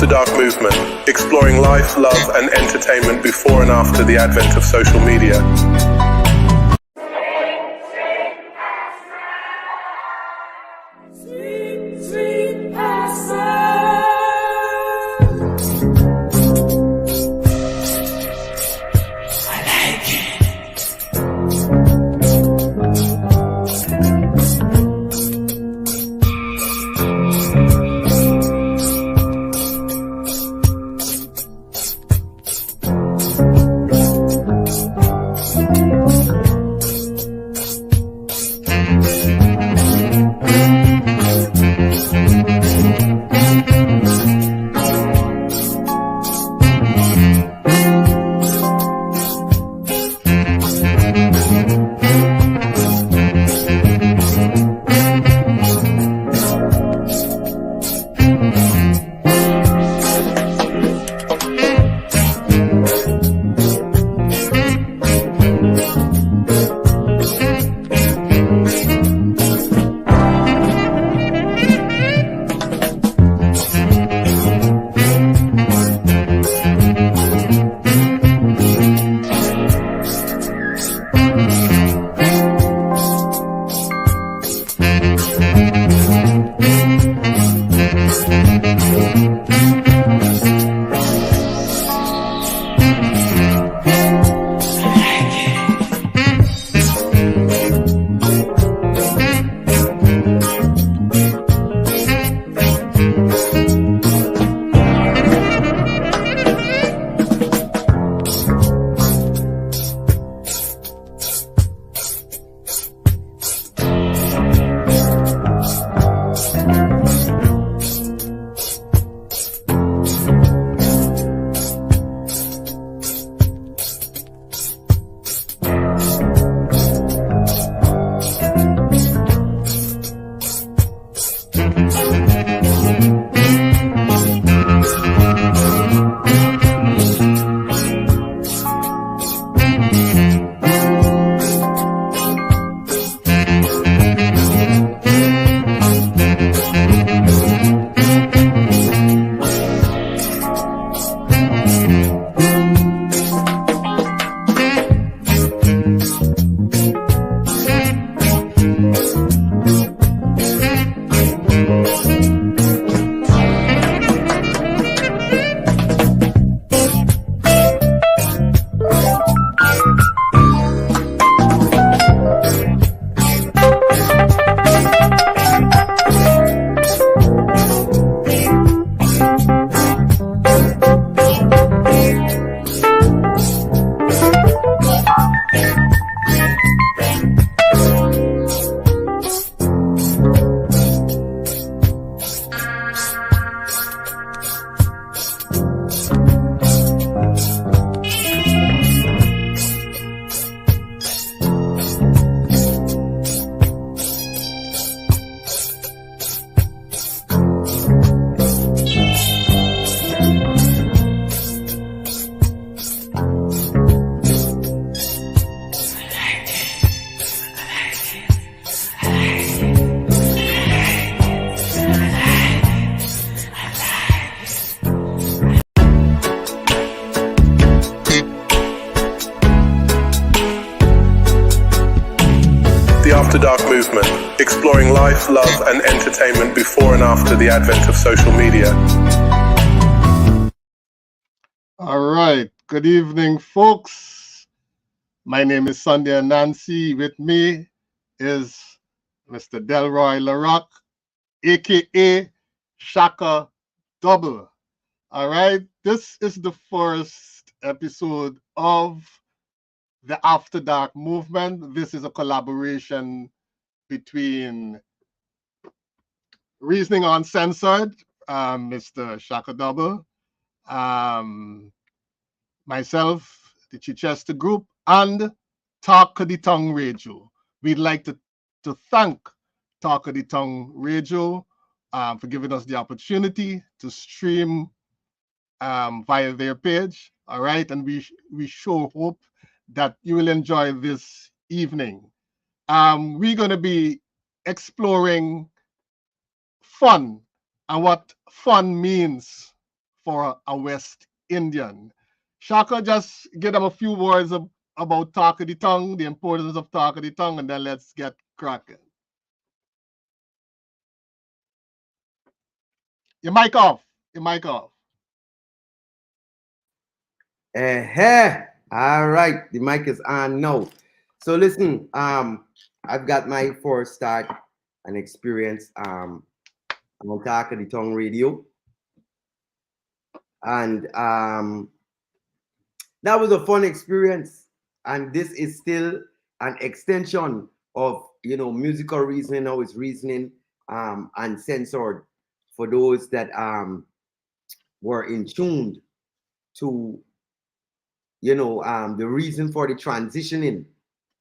After Dark movement, exploring life, love, and entertainment before and after the advent of social media. After Dark movement, exploring life, love, and entertainment before and after the advent of social media. All right. Good evening, folks. My name is Sunday Nancy. With me is Mr. Delroy Larock, aka Shaka Double. All right. This is the first episode of the After Dark movement. This is a collaboration between Reasoning Uncensored, Mr. Shaka Double, myself, the Chichester Group, and Talk of the Tongue Radio. We'd like to thank Talk of the Tongue Radio for giving us the opportunity to stream via their page. All right, and we sure hope that you will enjoy this evening. We're going to be exploring fun and what fun means for a West Indian. Shaka, just give them a few words about Talk of the Tongue, the importance of Talk of the Tongue, and then let's get cracking. Your mic off. Your mic off. All right, the mic is on now. So listen, I've got my first start and experience on Talk of the Tongue Radio, and that was a fun experience. And this is still an extension of musical reasoning. Now it's reasoning uncensored for those that were in tuned to the reason for the transitioning,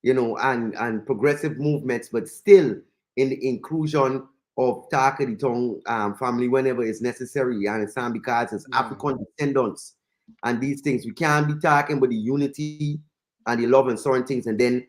and progressive movements, but still in the inclusion of Talk of the Tongue family whenever it's necessary. You understand? Because it's African descendants and these things. We can't be talking about the unity and the love and certain things, and then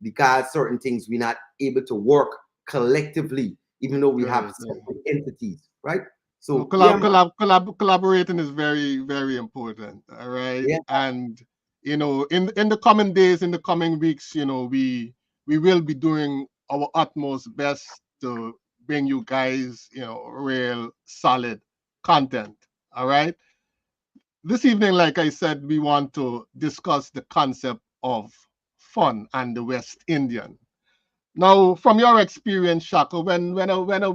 because certain things we're not able to work collectively, even though we have separate entities, right? So collaborating is very, very important. All right. Yeah. And in the coming days, in the coming weeks, we will be doing our utmost best to bring you guys, real solid content. All right. This evening, like I said, we want to discuss the concept of fun and the West Indian. Now, from your experience, Shaka, when a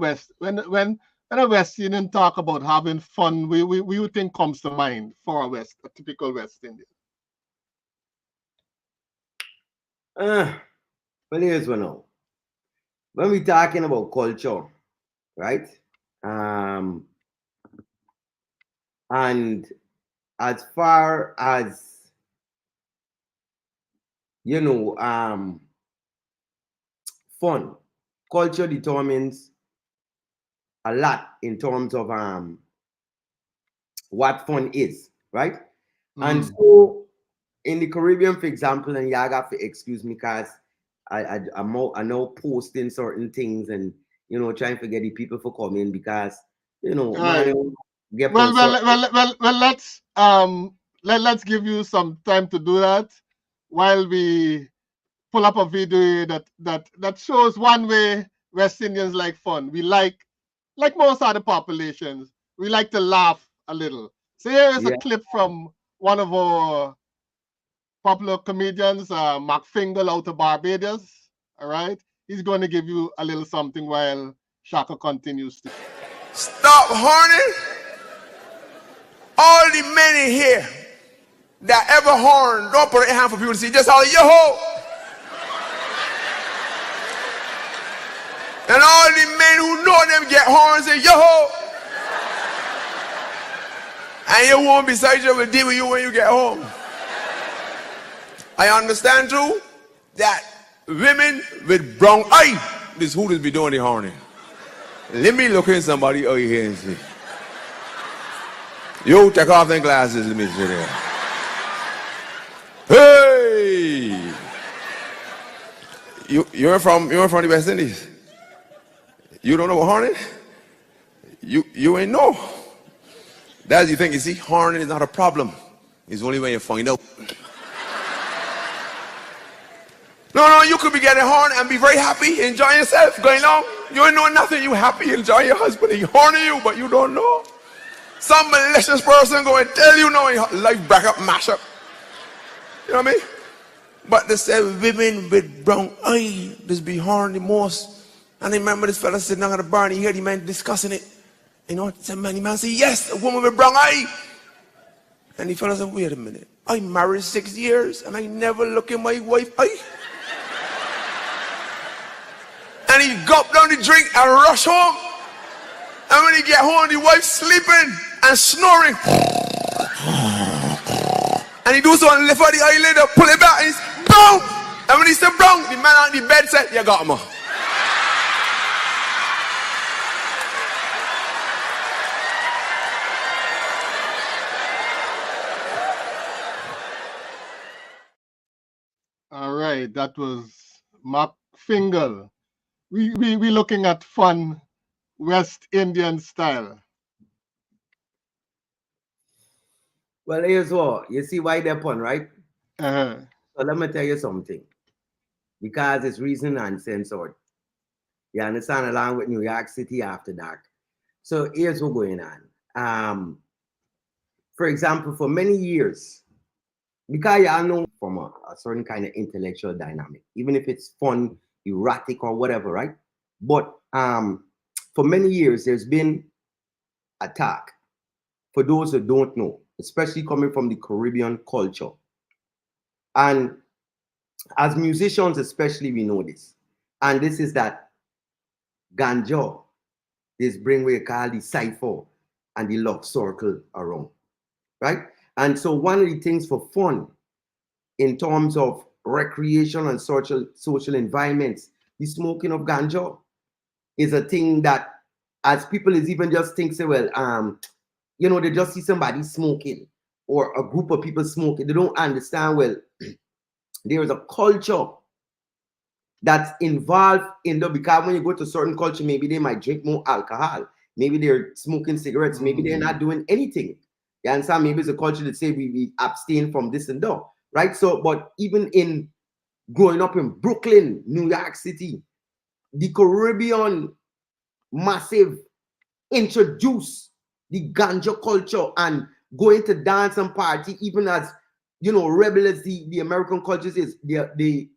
West Indian talk about having fun, we would think comes to mind for a typical West Indian. Well, here's one now. When we're talking about culture, right? And as far as fun, culture determines a lot in terms of what fun is, right? And so in the Caribbean, for example, and y'all got to excuse me because I'm now posting certain things and trying to get the people for coming because Right. Let's give you some time to do that while we pull up a video that shows one way West Indians like fun. We like most other populations, we like to laugh a little. So here is a clip from one of our popular comedians, Mark Fingal out of Barbados. All right, he's going to give you a little something while Shaka continues to. Stop horning. All the men in here that ever horn, don't put a hand for people to see. Just holler, yo-ho. And all the men who know them get horns and yo-ho. And your woman beside you will deal with you when you get home. I understand too that women with brown eye, this who be doing the horning. Let me look in somebody eye here and see. You take off them glasses, let me see there. Hey! You're from the West Indies. You don't know what horning? You ain't know. That's the thing, you see, horning is not a problem. It's only when you find out. No, you could be getting horn and be very happy, enjoying yourself, going on. You ain't know nothing, you happy, enjoy your husband, he horning you, but you don't know. Some malicious person go and tell you no, life back up, mash up. You know what I mean? But they say women with brown eye, just be horny the most. And I remember this fella sitting down at the bar and he heard the man discussing it. You know, the man said, yes, a woman with brown eye. And the fella said, wait a minute, I married 6 years and I never look in my wife's eye. And he gulped down the drink and rushed home. And when he get home, the wife sleeping and snoring. And he do so and lift out the eyelid and pull it back and he's brown. And when he said brown, the man on the bed said, you got him. All right, that was Mark Fingal. We looking at fun West Indian style. Well, here's what you see why they're pun, right? Uh-huh. So let me tell you something. Because it's reason uncensored. You understand, along with New York City After Dark. So here's what's going on. For example, for many years, because you all know from a certain kind of intellectual dynamic, even if it's fun, erratic, or whatever, right? But for many years, there's been attack. For those who don't know, especially coming from the Caribbean culture. And as musicians, especially, we know this. And this is that ganja, this bring we call the cipher and the love circle around, right? And so one of the things for fun in terms of recreation and social environments, the smoking of ganja is a thing that as people is even just think, say, well, you know, they just see somebody smoking or a group of people smoking. They don't understand, well, there is a culture that's involved in the, because when you go to certain culture, maybe they might drink more alcohol. Maybe they're smoking cigarettes. Maybe they're not doing anything. You understand? Maybe it's a culture that say we abstain from this and that, right? So, but even in growing up in Brooklyn, New York City, the Caribbean massive introduce the ganja culture and going to dance and party, even as, you know, rebel as the American culture is, the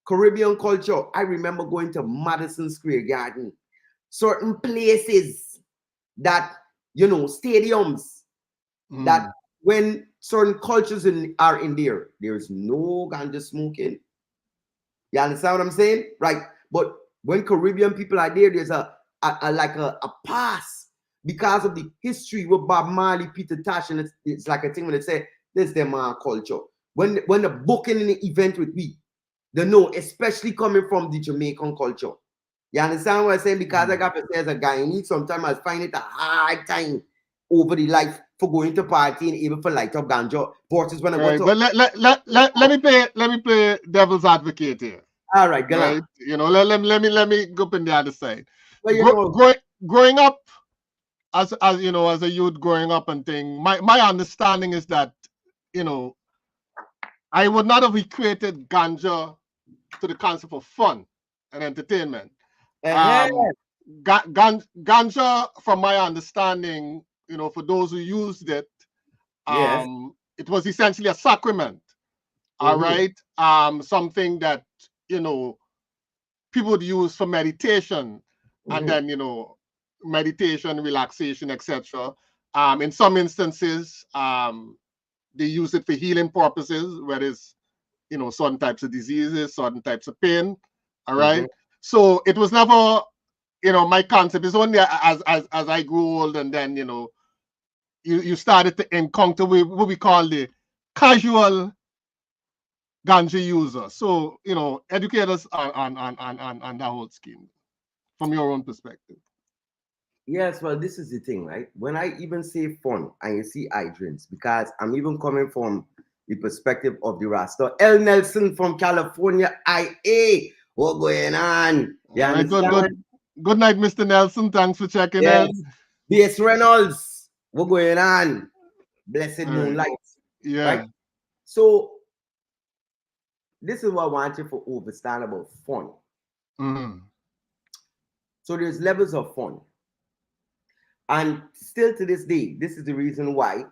Caribbean culture. I remember going to Madison Square Garden, certain places that, you know, stadiums that when certain cultures are in there, there's no ganja smoking. You understand what I'm saying? Right. But when Caribbean people are there, there's a pass because of the history with Bob Marley, Peter Tosh, and it's like a thing when they say this is their culture. When the booking in the event with me, they know, especially coming from the Jamaican culture. You understand what I'm saying? Because I got to say, as a guy, sometimes I find it a hard time over the life for going to party and even for light up ganja. Versus when I go to. But let me play devil's advocate here. All right, go right. On. You know, let me go up in the other side. Well, you know, growing up as you know, as a youth growing up and thing, my understanding is that, you know, I would not have equated ganja to the concept of fun and entertainment. Ganja, from my understanding, you know, for those who used it, yes. It was essentially a sacrament. All right. Something that, you know, people would use for meditation, and then, you know, meditation, relaxation, etc. In some instances, they use it for healing purposes, whether it's, you know, certain types of diseases, certain types of pain. All right. So it was never, you know, my concept is only as I grew old, and then, you know, you started to encounter what we call the casual ganja user. So, you know, educate us on that whole scheme from your own perspective. Yes, well, this is the thing, right? When I even say fun and you see hydrants, because I'm even coming from the perspective of the Rasta. L. Nelson from California, IA. What going on? You understand? Good night, Mr. Nelson. Thanks for checking in. B.S. Reynolds. What going on? Blessed moonlight. Yeah. Right? So, this is what I want you to understand about fun. So, there's levels of fun. And still to this day, this is the reason why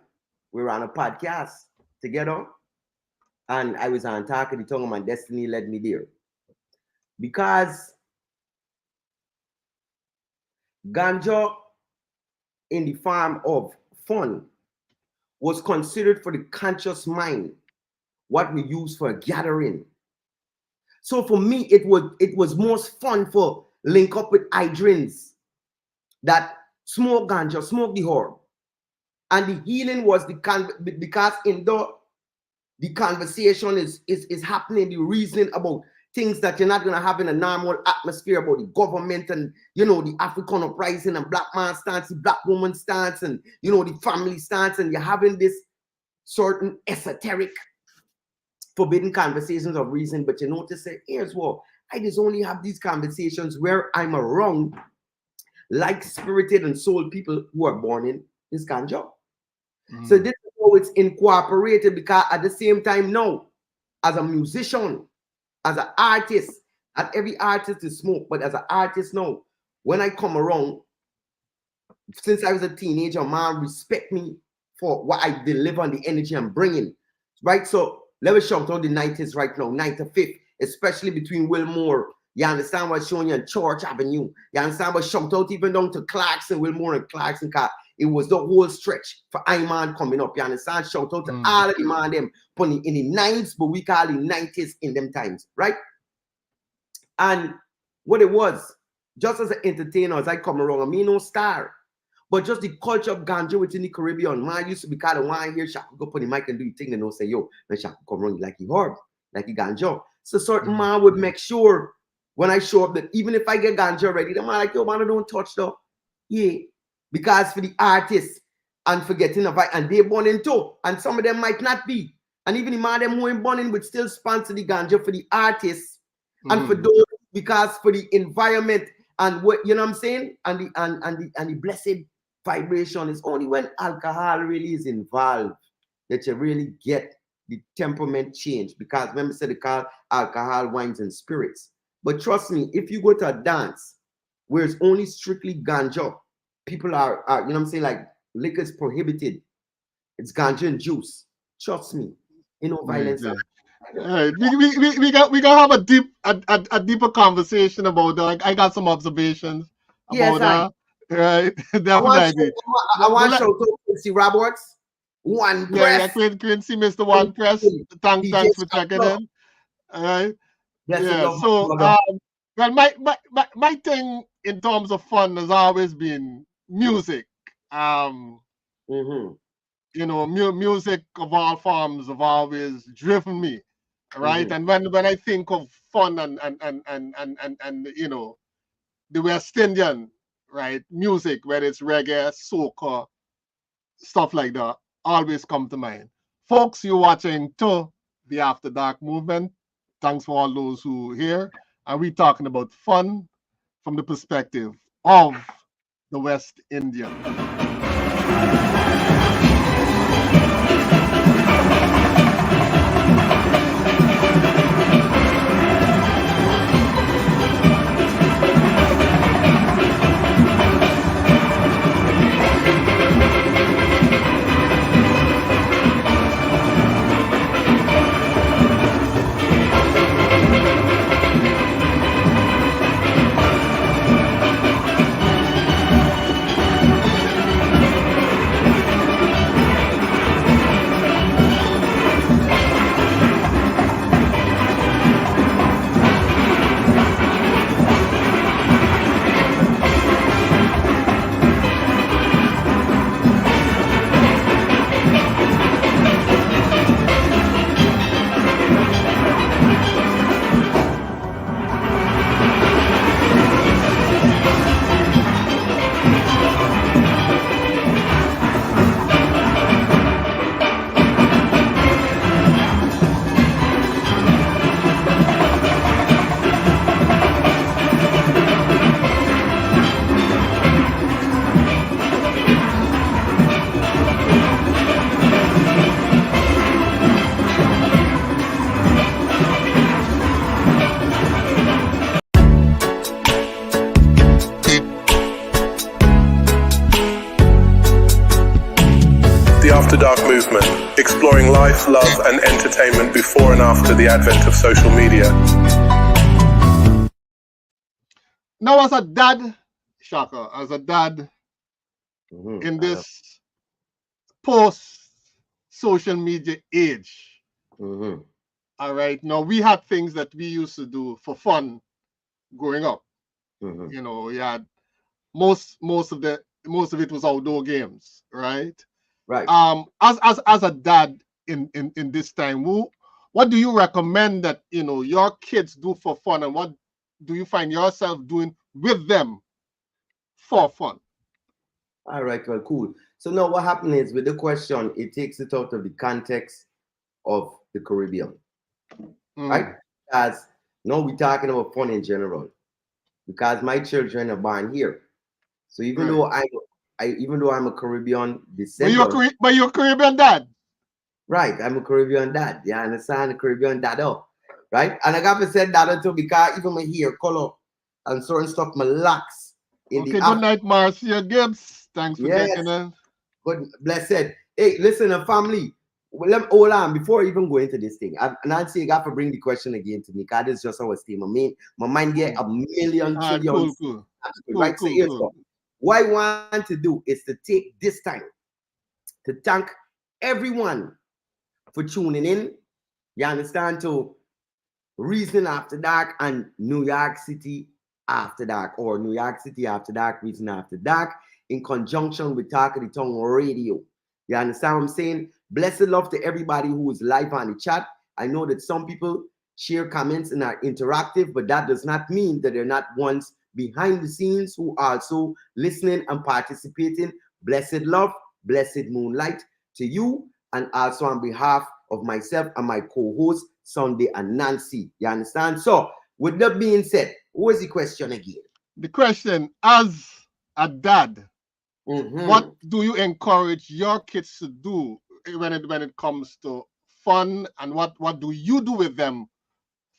we're on a podcast together. And I was on Talk of the Tongue, and my destiny led me there. Because ganja in the form of fun was considered for the conscious mind, what we use for a gathering. So for me, it was most fun for link up with hydrants that smoke ganja, smoke the herb. And the healing was because in the conversation is happening, the reasoning about things that you're not going to have in a normal atmosphere, about the government and, you know, the African uprising and black man stance, the black woman stance, and, you know, the family stance, and you're having this certain esoteric forbidden conversations of reason. But you notice that here's what, I just only have these conversations where I'm around like spirited and soul people who are born in this ganja. So this is how it's incorporated, because at the same time now, as a musician, as an artist, not every artist is smoke, but as an artist now, when I come around, since I was a teenager, man, respect me for what I deliver and the energy I'm bringing, right? So let me shout out the 90s right now, 95th, especially between Wilmore. You understand what I'm showing you on Church Avenue? You understand what shout out even down to Clarkson, Wilmore and Clarkson, car. It was the whole stretch for Iman coming up. You understand? Shout out to all of the man them putting in the 90s, but we call it 90s in them times, right? And what it was, just as an entertainer, as I come around, I mean no star, but just the culture of ganja within the Caribbean. Man used to be kind of wine here, Shaka go put the mic and do the thing, and they'll say, yo, man, Shaka come around like he herb, like he ganja. So certain man would make sure when I show up that even if I get ganja ready, the man like, yo, man, don't touch though. Yeah. Because for the artists and forgetting about, and they born in too, and some of them might not be. And even the man them who ain't born in would still sponsor the ganja for the artists and for those, because for the environment and what, you know what I'm saying? And the blessed vibration is only when alcohol really is involved that you really get the temperament change. Because remember, said they call alcohol, wines, and spirits. But trust me, if you go to a dance where it's only strictly ganja, people are you know what I'm saying, like liquor is prohibited. It's ganja and juice. Trust me, you know, violence. Right. We gonna have a deeper conversation about that. I got some observations about that. Right, definitely. I want to show Quincy Roberts. One press. Yeah, Quincy, Mr. One Press. Thanks for checking in. All right. Yeah. So, well, my thing in terms of fun has always been music. You know, music of all forms have always driven me, right? And when I think of fun and you know, the West Indian, right, music, whether it's reggae, soca, stuff like that, always come to mind. Folks, you're watching to the After Dark Movement. Thanks for all those who are here. And we're talking about fun from the perspective of the West Indian. After Dark movement, exploring life, love, and entertainment before and after the advent of social media. Now, as a dad, Shaka, as a dad in this post-social media age, all right, now we had things that we used to do for fun growing up. You know, we had most of it was outdoor games, right? Right. As a dad in this time, what do you recommend that, you know, your kids do for fun, and what do you find yourself doing with them for fun? All right, well, cool. So now what happened is with the question, it takes it out of the context of the Caribbean, right? As now we're talking about fun in general, because my children are born here. So even though I'm a Caribbean descendant, but you're a Caribbean dad. Right, I'm a Caribbean dad. You understand? A Caribbean dad, right? And I got to say that too because even my hair color and certain stuff, my locks in the Okay, good night, Marcia Gibbs. Thanks for Yes, taking in. good, blessed. Hey, listen, family. Well, hold on before I even go into this thing. Nancy, you got to bring the question again to me because this is just how I stay. My mind get a million All right, trillion. cool. Right, so here's what I want to do is to take this time to thank everyone for tuning in. You understand? To Reason After Dark and New York City After Dark, or New York City After Dark, Reason After Dark, in conjunction with Talk of the Tongue Radio. You understand what I'm saying? Blessed love to everybody who is live on the chat. I know that some people share comments and are interactive, but that does not mean that they're not ones behind the scenes who are also listening and participating. Blessed love, blessed moonlight to you, and also on behalf of myself and my co-host Sunday and Nancy. You understand? So, with that being said, what is the question again? The question, as a dad, what do you encourage your kids to do when it comes to fun, and what do you do with them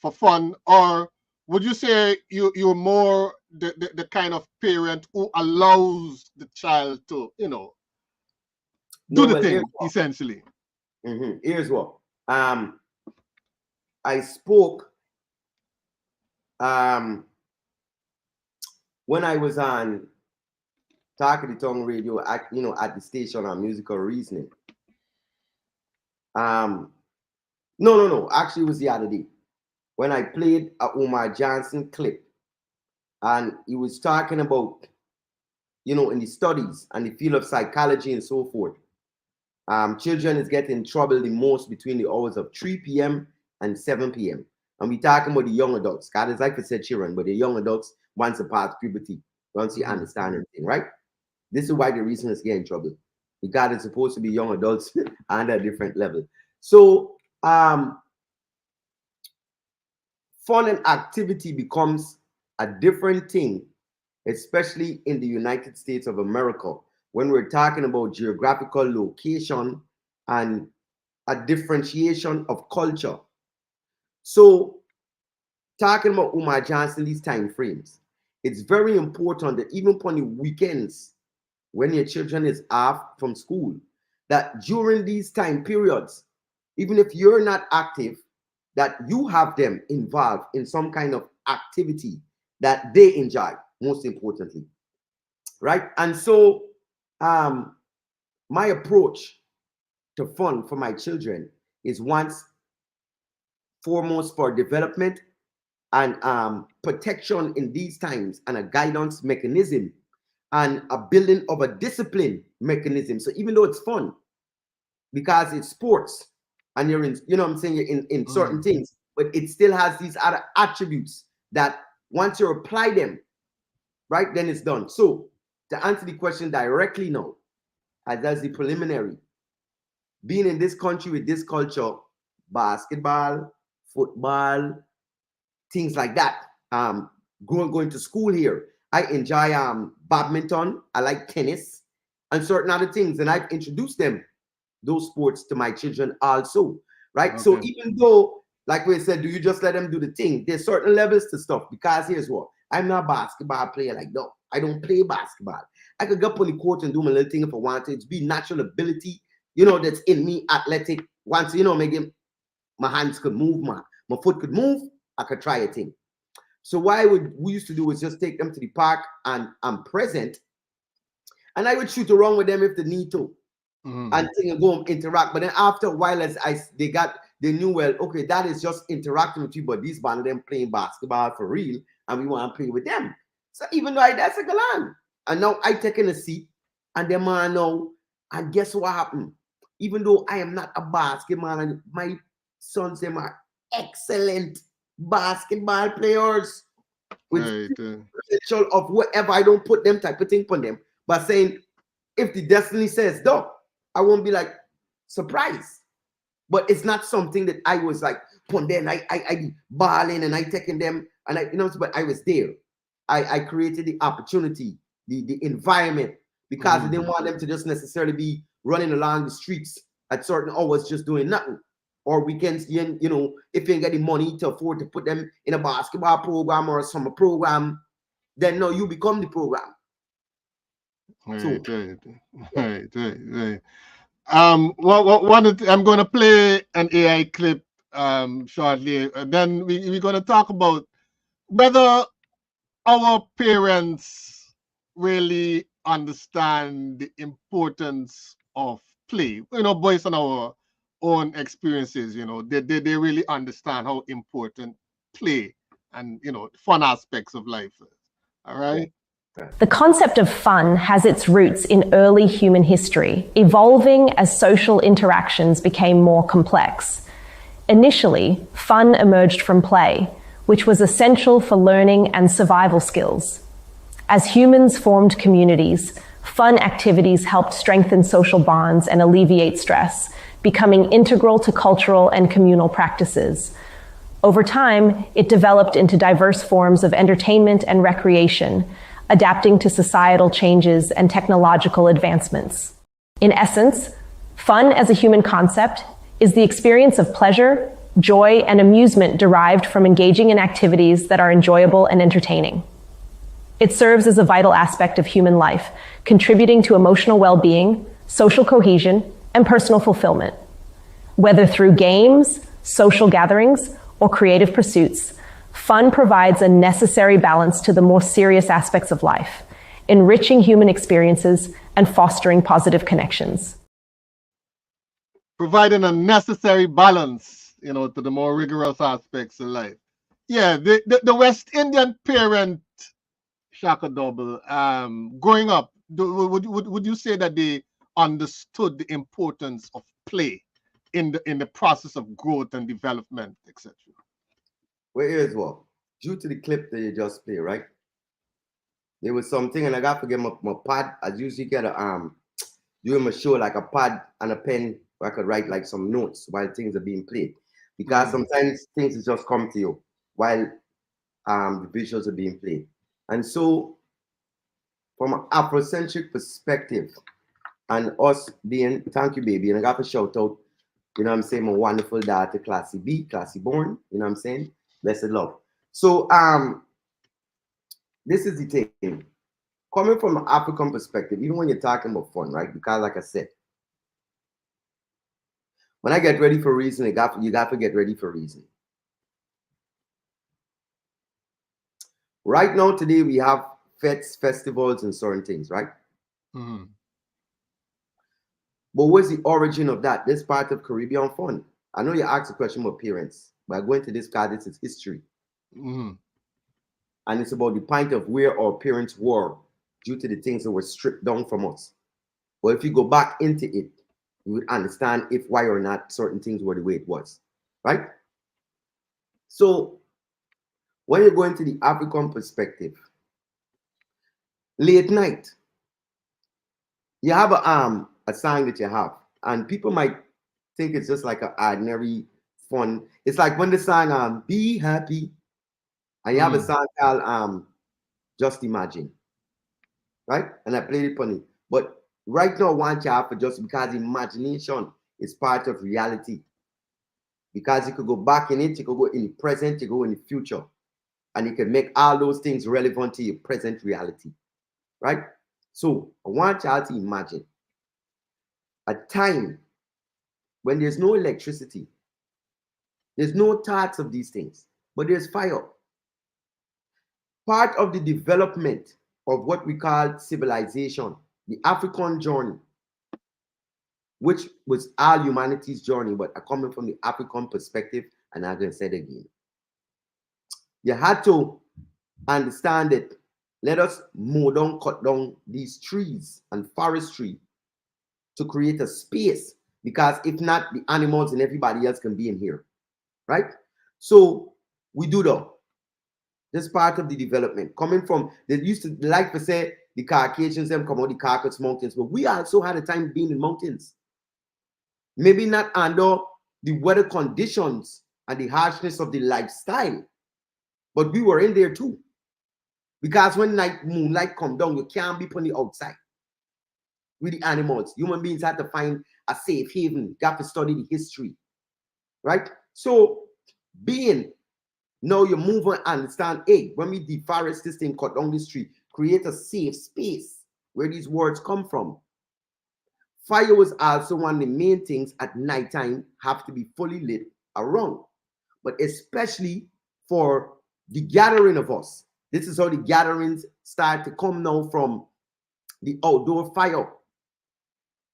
for fun? Or would you say you're more the kind of parent who allows the child to, do the thing, essentially? Here's what. I spoke when I was on Talk of the Tongue Radio at the station on Musical Reasoning. No. Actually, it was the other day when I played a Omar Johnson clip, and he was talking about, in the studies and the field of psychology and so forth, children is getting in trouble the most between the hours of 3 p.m. and 7 p.m. And we talking about the young adults. God is like I said, children, but the young adults once they pass puberty, once you understand anything, right? This is why the reason is getting in trouble. Because it's supposed to be young adults and a different level. So fun and activity becomes a different thing, especially in the United States of America, when we're talking about geographical location and a differentiation of culture. So talking about Umar Johnson, these time frames, it's very important that even on the weekends, when your children is off from school, that during these time periods, even if you're not active, that you have them involved in some kind of activity that they enjoy, most importantly, right? And so my approach to fun for my children is once foremost for development and protection in these times, and a guidance mechanism and a building of a discipline mechanism. So even though it's fun, because it's sports and you're in, what I'm saying, you're in certain things, but it still has these other attributes that once you apply them, right, then it's done. So to answer the question directly now, as that's the preliminary, being in this country with this culture, basketball, football, things like that, going to school here, I enjoy badminton, I like tennis, and certain other things, and I've introduced those sports to my children also, right? Okay. So even though, like we said, do you just let them do the thing? There's certain levels to stuff, because here's what, I'm not a basketball player like that. I don't play basketball. I could go up on the court and do my little thing if I wanted. It's be natural ability, that's in me, athletic. Once, maybe my hands could move, my foot could move, I could try a thing. So we used to do is just take them to the park and I'm present, and I would shoot around with them if they need to, and go and interact. But then after a while, they knew, well, okay, that is just interacting with you, but these band of them playing basketball for real, and we want to play with them. So even though that's a galan, and now I take in a seat, and them man now, and guess what happened? Even though I am not a basketball, and my sons them are excellent basketball players with potential of whatever, I don't put them type of thing on them, but saying if the destiny says no, I won't be like surprised. But it's not something that I was like put there and I balling and I taking them and but I was there. I created the opportunity, the environment, because I didn't want them to just necessarily be running along the streets at certain hours just doing nothing. Or weekends, you know, if you ain't got the money to afford to put them in a basketball program or a summer program, then no, you become the program. Right. I'm going to play an AI clip shortly, and then we're going to talk about whether our parents really understand the importance of play, you know, based on our own experiences. You know, they really understand how important play and, you know, fun aspects of life is. All right. The concept of fun has its roots in early human history, evolving as social interactions became more complex. Initially, fun emerged from play, which was essential for learning and survival skills. As humans formed communities, fun activities helped strengthen social bonds and alleviate stress, becoming integral to cultural and communal practices. Over time, it developed into diverse forms of entertainment and recreation, adapting to societal changes and technological advancements. In essence, fun as a human concept is the experience of pleasure, joy, and amusement derived from engaging in activities that are enjoyable and entertaining. It serves as a vital aspect of human life, contributing to emotional well-being, social cohesion, and personal fulfillment. Whether through games, social gatherings, or creative pursuits, fun provides a necessary balance to the more serious aspects of life, enriching human experiences and fostering positive connections. Providing a necessary balance, you know, to the more rigorous aspects of life. Yeah, the West Indian parent, Shaka Double, growing up, would you say that they understood the importance of play in the process of growth and development, etc.? Well, here's what. Due to the clip that you just played, right? There was something, and I got to forget my pad. I usually get doing my show like a pad and a pen where I could write like some notes while things are being played. Because sometimes things just come to you while the visuals are being played. And so, from an Afrocentric perspective, and us being, thank you, baby, and I got to shout out, you know what I'm saying, my wonderful daughter, Classy B, Classy Born, you know what I'm saying? Blessed love. So, this is the thing. Coming from an African perspective, even when you're talking about fun, right? Because like I said, when I get ready for a reason, you got to get ready for a reason. Right now, today, we have fetes, festivals, and certain things, right? Mm-hmm. But what's the origin of that? This part of Caribbean fun. I know you asked a question about parents, but I'm going to this because this is history. Mm-hmm. And it's about the point of where our parents were due to the things that were stripped down from us. But if you go back into it, you would understand if why or not certain things were the way it was, right? So when you go into the African perspective, late night, you have a song that you have, and people might think it's just like an ordinary fun. It's like when the song Be Happy, and you have a song called Just Imagine, right? And I played it funny. But right now, I want you to have for just because imagination is part of reality. Because you could go back in it, you could go in the present, you go in the future. And you can make all those things relevant to your present reality, right? So I want you to imagine a time when there's no electricity, there's no thoughts of these things, but there's fire. Part of the development of what we call civilization, the African journey, which was all humanity's journey, but coming from the African perspective, and I'm going to say it again. You had to understand that let us mow down, cut down these trees and forestry to create a space, because if not, the animals and everybody else can be in here, right? So we do that. This part of the development coming from, they used to like to say the Caucasians them come out the Caucasus Mountains, but we also had a time being in mountains. Maybe not under the weather conditions and the harshness of the lifestyle, but we were in there too. Because when moonlight come down, you can't be on the outside. with the animals. Human beings had to find a safe haven. You have to study the history, right? So being, now you move on and understand, hey, when we deforest this thing, cut down this tree, create a safe space where these words come from. Fire was also one of the main things at nighttime have to be fully lit around, but especially for the gathering of us. This is how the gatherings start to come now from the outdoor fire.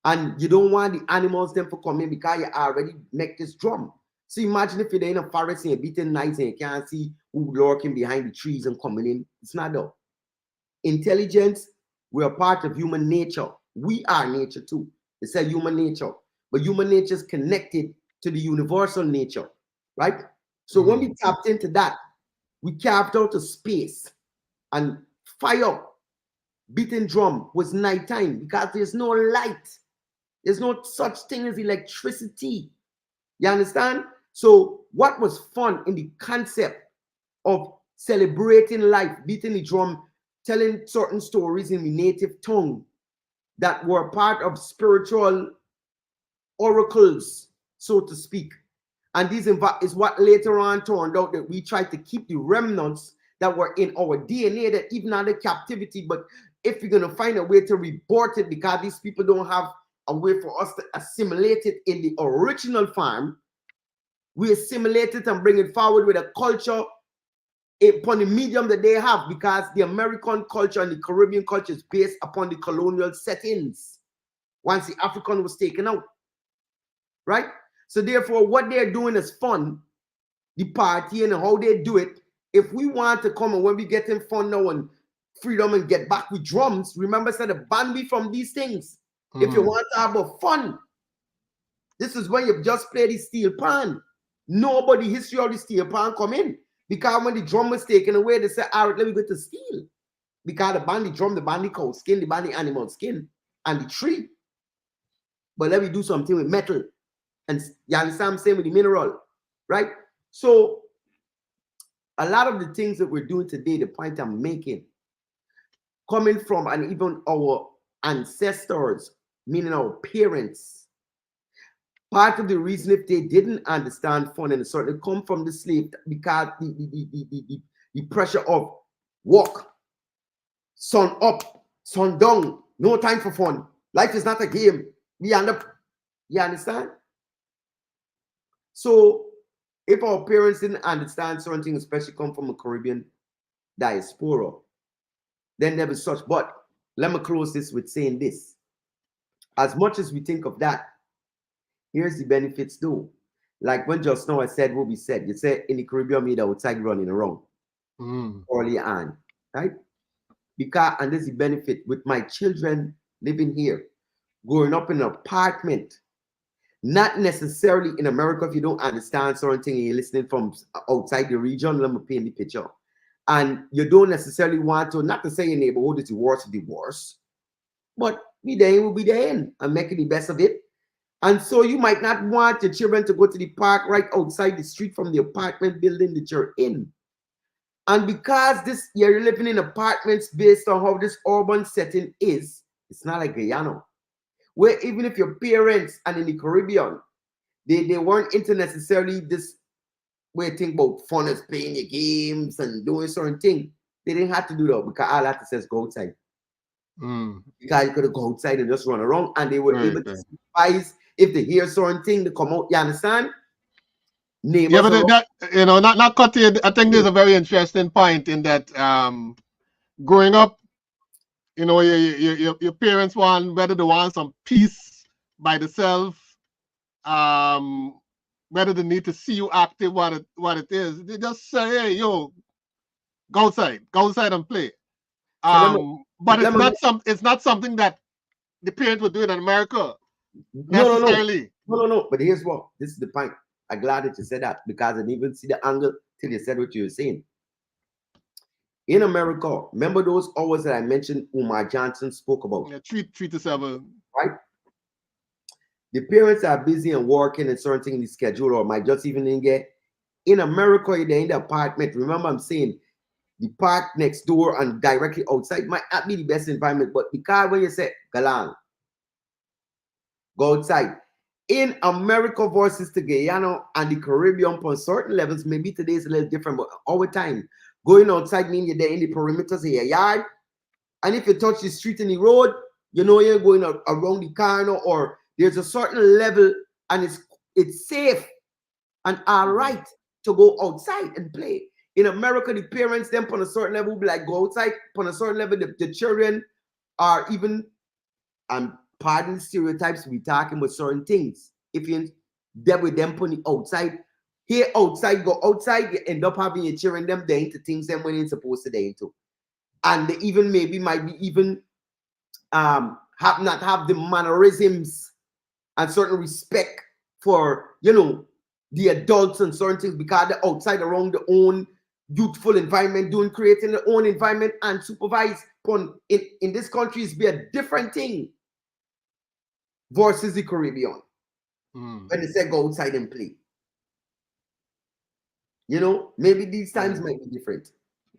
And you don't want the animals them for come in because you already make this drum. So imagine if you're in a forest and you're beating nights and you can't see who lurking behind the trees and coming in. It's not that. Intelligence, we're a part of human nature. We are nature too. It's a human nature. But human nature is connected to the universal nature, right? So when we tapped into that, we carved out a space, and fire, beating drum was nighttime because there's no light. There's no such thing as electricity. You understand? So what was fun in the concept of celebrating life, beating the drum, telling certain stories in the native tongue that were part of spiritual oracles, so to speak. And this is what later on turned out that we tried to keep the remnants that were in our DNA that even under captivity, but if we're going to find a way to report it because these people don't have a way for us to assimilate it in the original farm, we assimilate it and bring it forward with a culture upon the medium that they have, because the American culture and the Caribbean culture is based upon the colonial settings once the African was taken out, right? So therefore, what they're doing is fun, the party and how they do it. If we want to come and when we get in fun now and freedom and get back with drums, remember, said, ban me from these things. If you want to have a fun, this is when you just play the steel pan. Nobody history of the steel pan come in. Because when the drum was taken away, they said, all right, let me go to steel. Because the band the drum, the band the cow skin, the band the animal skin, and the tree. But let me do something with metal. And you understand what I'm saying, with the mineral, right? So a lot of the things that we're doing today, the point I'm making, coming from and even our ancestors, meaning our parents, part of the reason if they didn't understand fun and certainly come from the slave, because the pressure of work, sun up, sun down, no time for fun. Life is not a game. We end up, you understand? So if our parents didn't understand certain things, especially come from a Caribbean diaspora, then there was such. But let me close this with saying this. As much as we think of that, here's the benefits too. Like when just now I said what we said. You said in the Caribbean, me outside running around early on, right? Because, and there's the benefit with my children living here, growing up in an apartment, not necessarily in America. If you don't understand certain things and you're listening from outside the region, let me paint the picture. And you don't necessarily want to, not to say your neighborhood is the worst, but we there will be there and making the best of it. And so you might not want your children to go to the park right outside the street from the apartment building that you're in. And because this, you're living in apartments based on how this urban setting is, it's not like Guyana, where even if your parents and in the Caribbean, they weren't into necessarily this way to think about fun as playing your games and doing certain things. They didn't have to do that because all that says go outside. Because you could go outside and just run around, and they were able to supervise if they hear certain thing to come out. You understand? Neighbors, yeah, but that, you know, not cut in. I think there's a very interesting point in that growing up, you know, your parents want, whether they want some peace by themselves, whether they need to see you active, what it is, they just say, hey, yo, go outside and play. But it's not something that the parents would do in America necessarily. No. But here's what, this is the point. I'm glad that you said that, because I didn't even see the angle till you said what you were saying. In America, remember those hours that I mentioned Umar Johnson spoke about? Yeah, 3 to 7. Right? The parents are busy and working and certain things in the schedule, or might just even in get. In America, they're in the apartment. Remember, I'm saying the park next door and directly outside might not be the best environment, but because when you say Galang, go outside. In America versus the Guyana and the Caribbean, on certain levels, maybe today is a little different, but all the time, going outside means you're there in the perimeters of your yard. And if you touch the street and the road, you know you're going around the corner, or there's a certain level and it's safe and all right to go outside and play. In America, the parents, them on a certain level, will be like, go outside. On a certain level, the children are even, pardon stereotypes, we talking about certain things. If you deal with them putting outside, here outside, go outside, you end up having your children them there into things them when you're supposed to there into. And they even might be even not have the mannerisms and certain respect for, you know, the adults and certain things, because they're outside around their own youthful environment, creating their own environment and supervise. In this country is be a different thing versus the Caribbean. When they say go outside and play. You know, maybe these times might be different.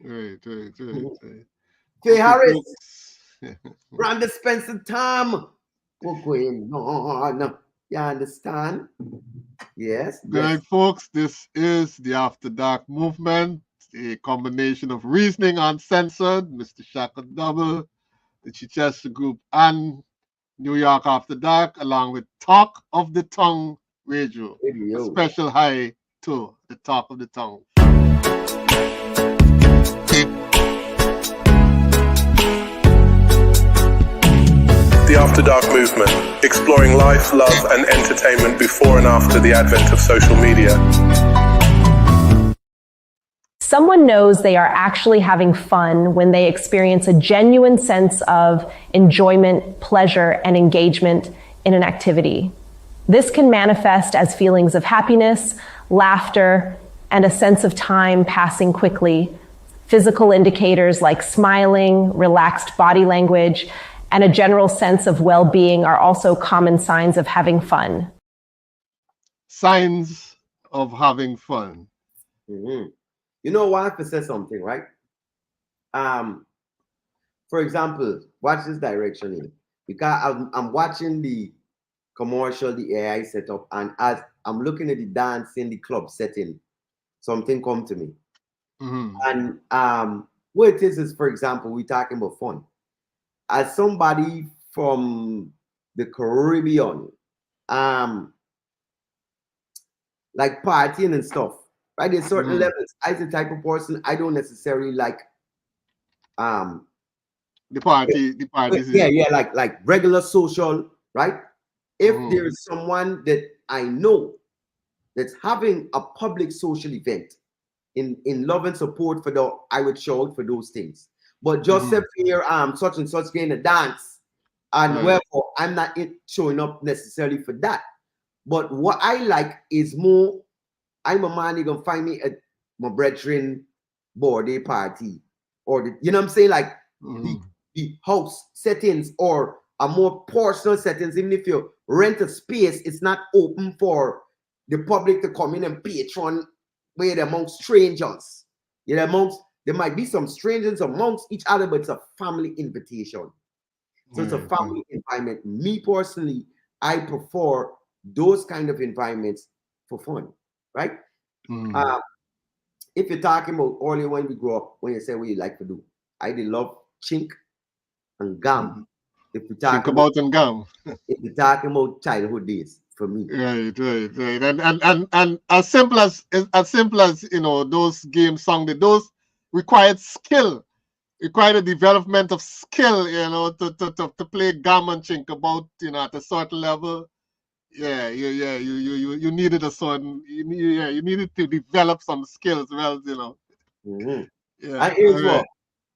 Right. Faye Harris, Brandon Spencer, Tom. No. You understand? Yes. Right, folks, this is the After Dark movement, a combination of Reasoning Uncensored, Mr. Shaka Double, the Chichester Group, and New York After Dark, along with Talk of the Tongue Radio. A special hi to the Talk of the Tongue. The After Dark movement, exploring life, love, and entertainment before and after the advent of social media. Someone knows they are actually having fun when they experience a genuine sense of enjoyment, pleasure, and engagement in an activity. This can manifest as feelings of happiness, laughter, and a sense of time passing quickly. Physical indicators like smiling, relaxed body language, and a general sense of well-being are also common signs of having fun. Signs of having fun. Mm-hmm. You know what? I have to say something, right? For example, watch this direction here. Because I'm watching the commercial, the AI setup, and as I'm looking at the dance in the club setting, something come to me. And what it is, for example, we're talking about fun. As somebody from the Caribbean, like partying and stuff, right? There's certain levels. As a type of person, I don't necessarily like the parties. Yeah, like regular social, right? If there's someone that I know that's having a public social event in love and support for I would show out for those things. But Joseph here, such and such getting a dance, and wherefore I'm not showing up necessarily for that. But what I like is more, I'm a man, you gonna find me at my brethren birthday party, or you know what I'm saying, like the house settings or a more personal settings. Even if you rent a space, it's not open for the public to come in and patron where they're amongst strangers. You know, there might be some strangers amongst each other, but it's a family invitation. So it's a family environment. Me personally, I prefer those kind of environments for fun, right? If you're talking about earlier when we grew up, when you say what you like to do, I did love chink and gum. If you're talking about and gum, if you're talking about childhood days, for me, right, and as simple as you know, those games song, those required skill, required a development of skill, you know, to play gum and chink about, you know, at a certain level. You needed a certain, you needed to develop some skills, well, you know. And here's what,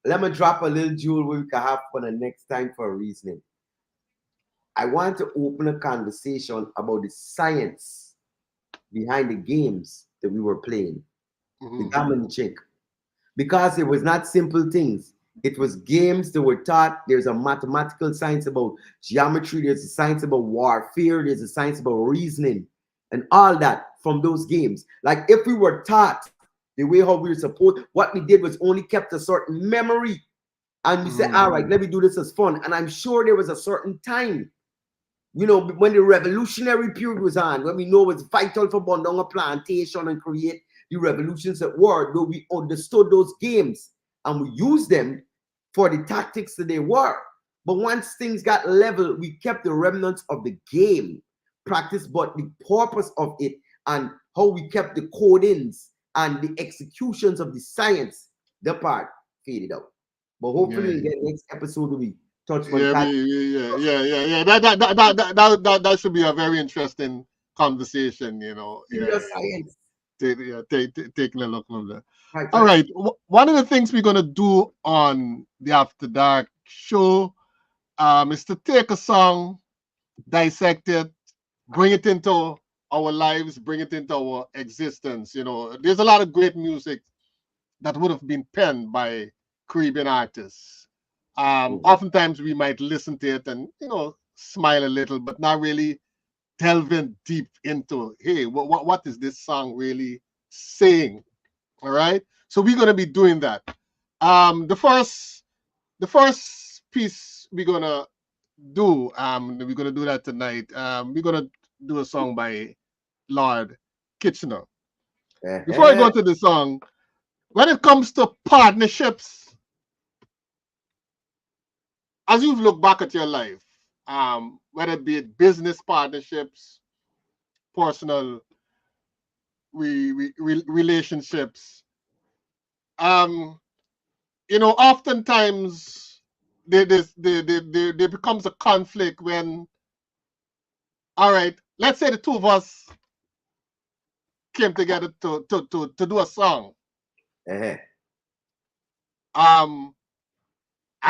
let me drop a little jewel we can have for the next time for a reasoning. I want to open a conversation about the science behind the games that we were playing, the gum and chink, because it was not simple things. It was games that were taught. There's a mathematical science about geometry. There's a science about warfare. There's a science about reasoning and all that from those games. Like if we were taught the way how we were supposed, what we did was only kept a certain memory. And we said, all right, let me do this as fun. And I'm sure there was a certain time You know, when the revolutionary period was on, when we know it was vital for burn down a plantation and create the revolutions at war, though we understood those games and we used them for the tactics that they were. But once things got level, we kept the remnants of the game practice, but the purpose of it and how we kept the codings and the executions of the science, the part faded out. But hopefully, in the next episode, we touch on that. Yeah. That should be a very interesting conversation, you know. Science. Taking a look from there. Right, All right. One of the things we're gonna do on the After Dark show is to take a song, dissect it, bring it into our lives, bring it into our existence. You know, there's a lot of great music that would have been penned by Caribbean artists. Oftentimes we might listen to it and, you know, smile a little, but not really delving deep into, hey, what is this song really saying? All right. So we're going to be doing that. The first piece we're going to do, we're going to do that tonight. We're going to do a song by Lord Kitchener. Before I go to the song, when it comes to partnerships, as you've looked back at your life, whether it be business partnerships, personal relationships, you know, oftentimes there becomes a conflict when, all right, let's say the two of us came together to do a song. I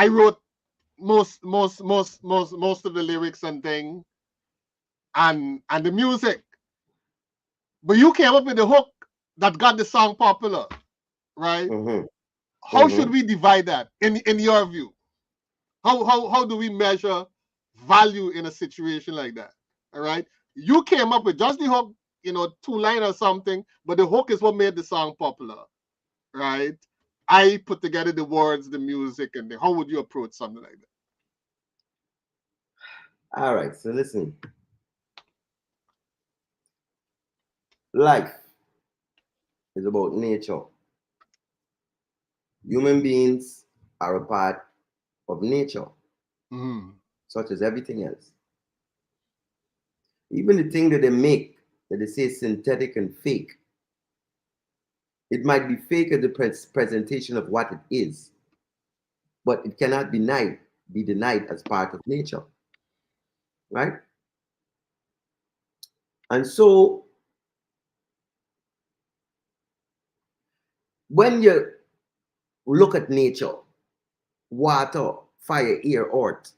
wrote most of the lyrics and thing and the music, but you came up with the hook that got the song popular, right? How should we divide that in your view? How do we measure value in a situation like that? All right, you came up with just the hook, you know, 2 line or something, but the hook is what made the song popular, right? I put together the words, the music, and how would you approach something like that? All right, so listen. Life is about nature. Human beings are a part of nature, such as everything else. Even the thing that they make, that they say synthetic and fake, it might be fake as the presentation of what it is, but it cannot be denied as part of nature, right? And so when you look at nature, water, fire, air, earth,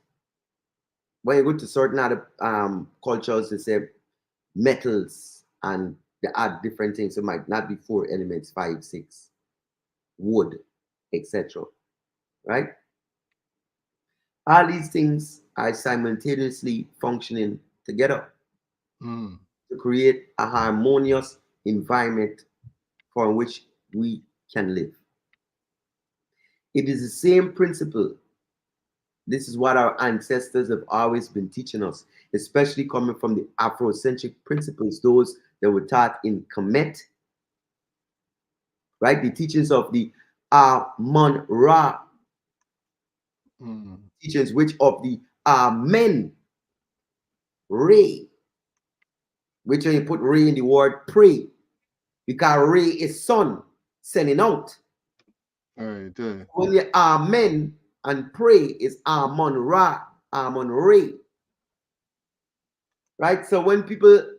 when you go to certain other cultures, they say metals and they add different things. It might not be 4 elements, 5, 6, wood, etc. Right? All these things are simultaneously functioning together to create a harmonious environment for which we can live. It is the same principle. This is what our ancestors have always been teaching us, especially coming from the Afrocentric principles, those that were taught in Kemet, right? The teachings of the Amun-Ra teachings, which of the Amen-Re, which when you put Re in the word pray, because Re is sun sending out. When you Amen and pray is Amun-Ra, Amun-Re. Right? So when people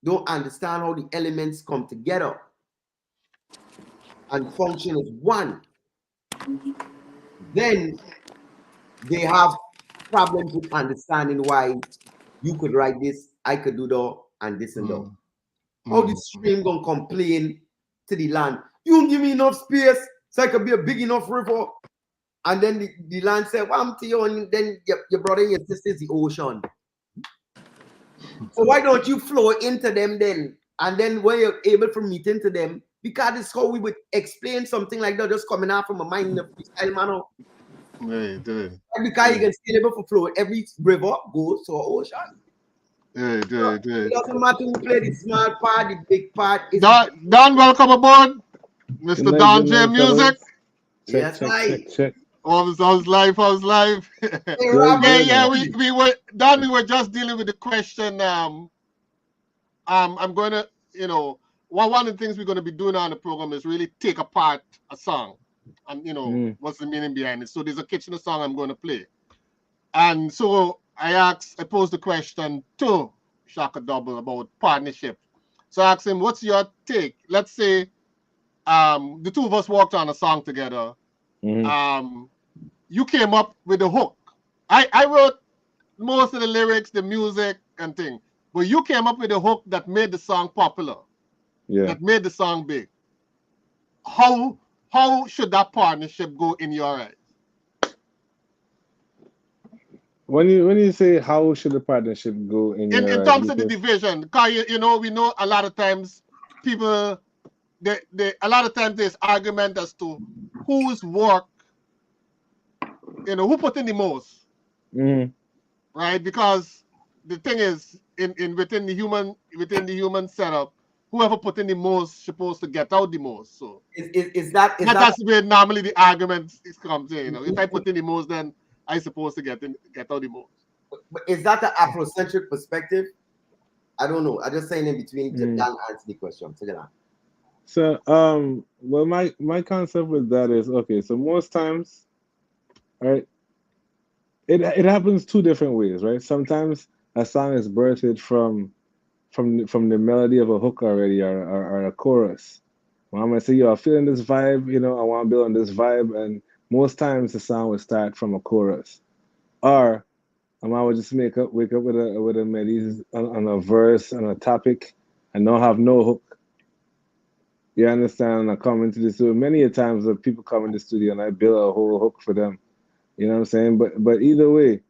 don't understand how the elements come together and function as one, then they have problems with understanding why you could write this, I could do that, and this and that. How the stream gonna complain to the land? You don't give me enough space so I could be a big enough river. And then the land said, well, I'm to you, and then your brother and your sister is the ocean. So why don't you flow into them then? And then when you're able to meet into them, because it's how we would explain something like that, just coming out from a mind in a freestyle manner. Right. Because you can still able to flow. Every river goes to an ocean. Right. It doesn't matter who play the small part, the big part. Don, welcome aboard. Good Mr. night, Don good J night, Music. fellas. Check, Yes, check, right. check. How's life? Hey, Good, Robert. good, Yeah, man. we were Don, we were just dealing with the question. I'm gonna, one of the things we're gonna be doing on the program is really take apart a song, and what's the meaning behind it. So there's a Kitchener song I'm going to play, and so I posed the question to Shaka Double about partnership. So I asked him, "What's your take? Let's say, the two of us worked on a song together. You came up with the hook. I wrote most of the lyrics, the music, and thing. But you came up with a hook that made the song popular, Yeah. that made the song big. How should that partnership go in your eyes? When you say how should the partnership go in In your eyes, terms of the division, because we know a lot of times people, a lot of times there's argument as to whose work, who put in the most, right? Because the thing is, within the human setup, whoever put in the most supposed to get out the most. So that's where normally the argument comes in. If I put in the most, then I supposed to get out the most. But is that the Afrocentric perspective? I don't know. I just saying in between. Dan answer the question. So well, my concept with that is, okay, so most times, right, it happens two different ways, right? Sometimes a song is birthed from the melody of a hook already, or a chorus. Well, I'm gonna say, yo, I'm feeling this vibe, I want to build on this vibe, and most times the song will start from a chorus, or I would just wake up with a melody on a verse on a topic, and don't have no hook. You understand? I come into the studio many a times that people come in the studio and I build a whole hook for them. You know what I'm saying? But either way,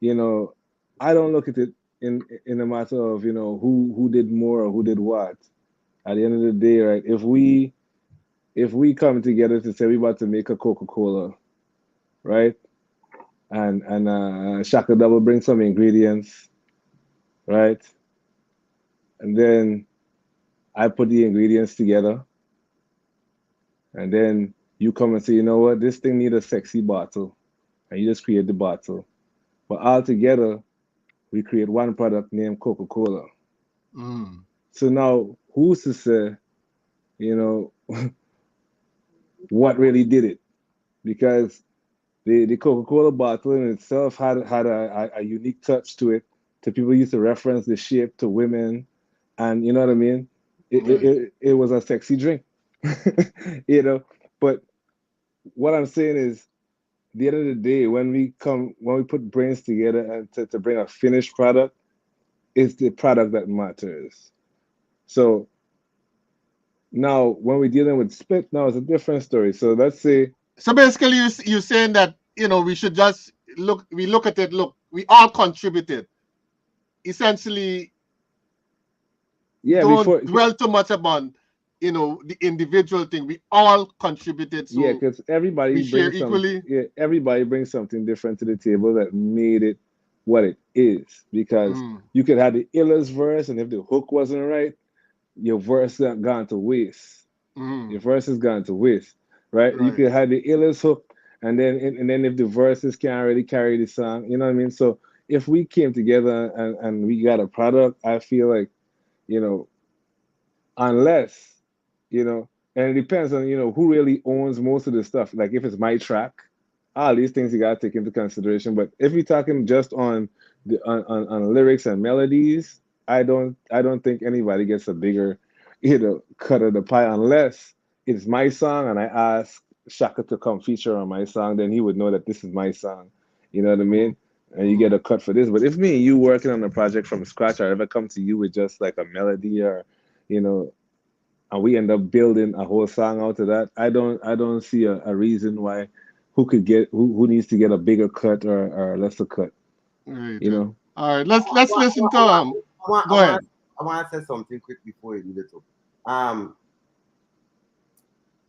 I don't look at it in a matter of who did more or who did what. At the end of the day, right? If we come together to say we about to make a Coca-Cola, right? And Shaka Double bring some ingredients, right? And then I put the ingredients together, and then you come and say, you know what, this thing need a sexy bottle, and you just create the bottle. But all together, we create one product named Coca-Cola. So now, who's to say, what really did it? Because the Coca-Cola bottle in itself had a unique touch to it. So people used to reference the shape to women, and you know what I mean? It was a sexy drink, But what I'm saying is, at the end of the day, when we put brains together and to bring a finished product, it's the product that matters. So now, when we're dealing with split, now it's a different story. So let's say. So basically, you're saying that we should just look. We look at it. Look, we all contributed. Essentially, don't dwell too much upon the individual thing. We all contributed. So yeah, because everybody share equally. Everybody brings something different to the table that made it what it is. Because you could have the illest verse, and if the hook wasn't right, your verse got gone to waste. Your verse has gone to waste, right? You could have the illest hook, and then if the verses can't really carry the song, you know what I mean? So if we came together and we got a product, I feel like, unless, and it depends on, who really owns most of the stuff. Like if it's my track, all these things you gotta take into consideration. But if we're talking just on on lyrics and melodies, I don't think anybody gets a bigger, cut of the pie unless it's my song and I ask Shaka to come feature on my song. Then he would know that this is my song. You know what I mean? And you get a cut for this. But if me and you working on a project from scratch, or ever come to you with just like a melody, or and we end up building a whole song out of that, I don't see a reason why who needs to get a bigger cut or a lesser cut. Right. All right, let's listen to go ahead. I want to say something quick before you do it.